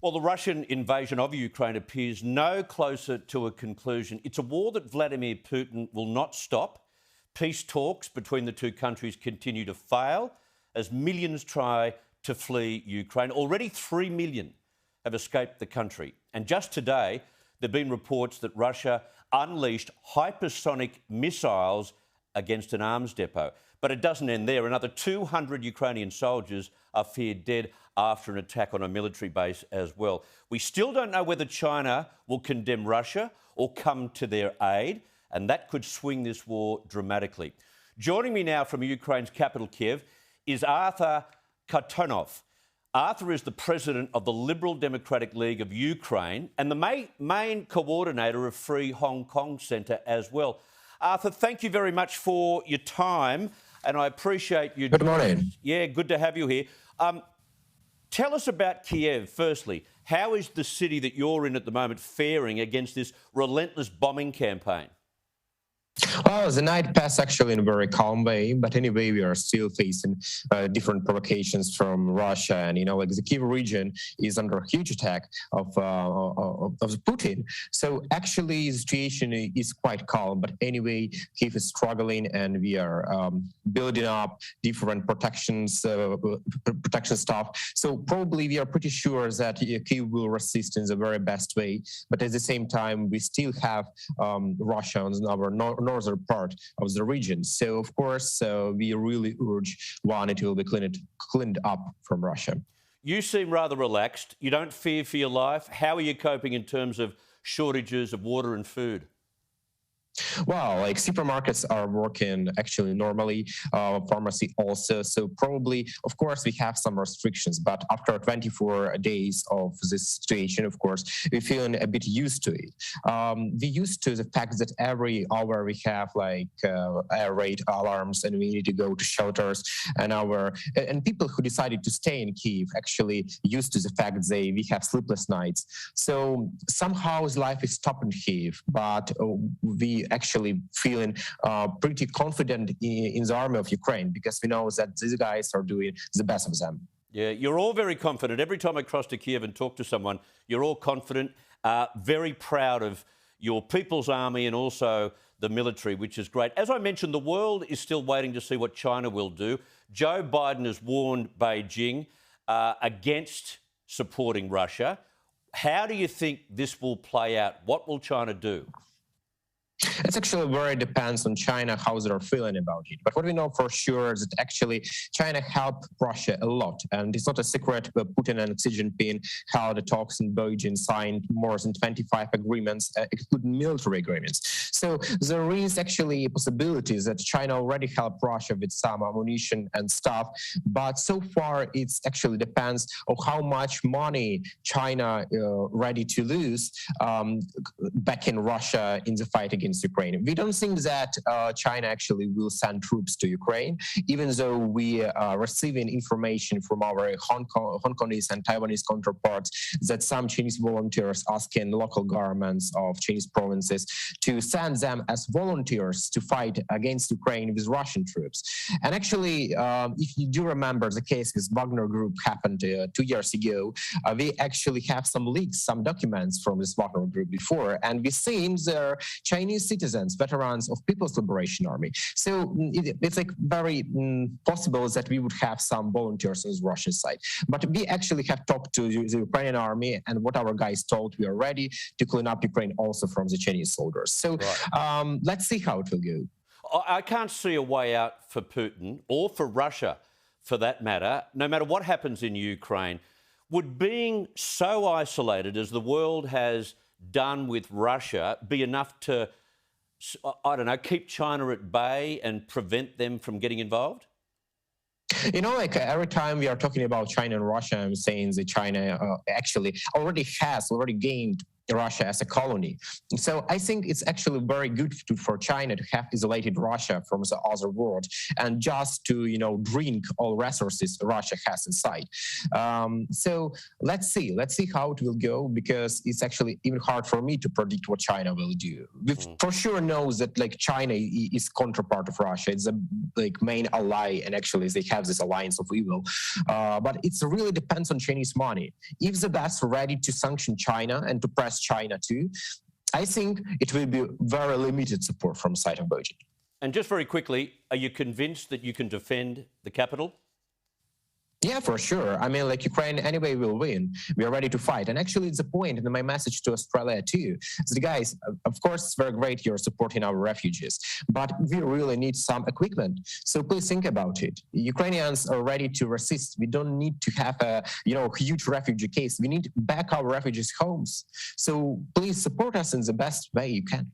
Well, the Russian invasion of Ukraine appears no closer to a conclusion. It's a war that Vladimir Putin will not stop. Peace talks between the two countries continue to fail as millions try to flee Ukraine. Already 3 million have escaped the country. And just today, there have been reports that Russia unleashed hypersonic missiles against an arms depot. But it doesn't end there. Another 200 Ukrainian soldiers are feared dead after an attack on a military base as well. We still don't know whether China will condemn Russia or come to their aid, and that could swing this war dramatically. Joining me now from Ukraine's capital, Kiev, is Arthur Kharytonov. Arthur is the president of the Liberal Democratic League of Ukraine and the main coordinator of Free Hong Kong Centre as well. Arthur, thank you very much for your time, and I appreciate you. Good morning. Yeah, good to have you here. Tell us about Kiev, firstly. How is the city that you're in at the moment faring against this relentless bombing campaign? Well, the night passed actually in a very calm way, but anyway, we are still facing different provocations from Russia, and the Kiev region is under a huge attack of Putin. So actually, the situation is quite calm, but anyway, Kiev is struggling, and we are building up different protection stuff. So probably we are pretty sure that Kiev will resist in the very best way, but at the same time, we still have Russia on our northern part of the region. So, of course, we really urge it will be cleaned up from Russia. You seem rather relaxed. You don't fear for your life. How are you coping in terms of shortages of water and food? Well, supermarkets are working actually normally, pharmacy also. So probably, of course, we have some restrictions, but after 24 days of this situation, of course, we're feeling a bit used to it. We used to the fact that every hour we have air raid alarms and we need to go to shelters, and people who decided to stay in Kyiv actually used to the fact that we have sleepless nights. So somehow life is stopped in Kyiv, but we actually feeling pretty confident in the army of Ukraine because we know that these guys are doing the best of them. Yeah, you're all very confident. Every time I cross to Kiev and talk to someone, you're all confident, very proud of your people's army and also the military, which is great. As I mentioned, the world is still waiting to see what China will do. Joe Biden has warned Beijing against supporting Russia. How do you think this will play out? What will China do? It's actually very depends on China, how they're feeling about it. But what we know for sure is that actually China helped Russia a lot. And it's not a secret that Putin and Xi Jinping held talks in Beijing, signed more than 25 agreements, including military agreements. So there is actually possibilities that China already helped Russia with some ammunition and stuff. But so far, it actually depends on how much money China ready to lose backing Russia in the fight against Ukraine. We don't think that China actually will send troops to Ukraine, even though we are receiving information from our Hong Kongese and Taiwanese counterparts that some Chinese volunteers asking local governments of Chinese provinces to send them as volunteers to fight against Ukraine with Russian troops. And actually, if you do remember the case with Wagner Group happened 2 years ago, we actually have some leaks, some documents from this Wagner Group before, and we've seen their Chinese citizens, veterans of People's Liberation Army. So it's very possible that we would have some volunteers on the Russian side. But we actually have talked to the Ukrainian army, and what our guys told, we are ready to clean up Ukraine also from the Chinese soldiers. So let's see how it will go. I can't see a way out for Putin or for Russia, for that matter, no matter what happens in Ukraine. Would being so isolated as the world has done with Russia be enough to, I don't know, keep China at bay and prevent them from getting involved? Every time we are talking about China and Russia, I'm saying that China actually already gained Russia as a colony. So I think it's actually very good for China to have isolated Russia from the other world and just to, drink all resources Russia has inside. So let's see how it will go, because it's actually even hard for me to predict what China will do. We for sure know that China is counterpart of Russia. It's a main ally, and actually they have this alliance of evil. But it really depends on Chinese money. If the West ready to sanction China and to press China too, I think it will be very limited support from the side of Beijing. And just very quickly, are you convinced that you can defend the capital? Yeah, for sure. I mean, Ukraine anyway will win. We are ready to fight. And actually, it's a point in my message to Australia too. So guys, of course, it's very great you're supporting our refugees, but we really need some equipment. So please think about it. Ukrainians are ready to resist. We don't need to have a huge refugee case. We need back our refugees' homes. So please support us in the best way you can.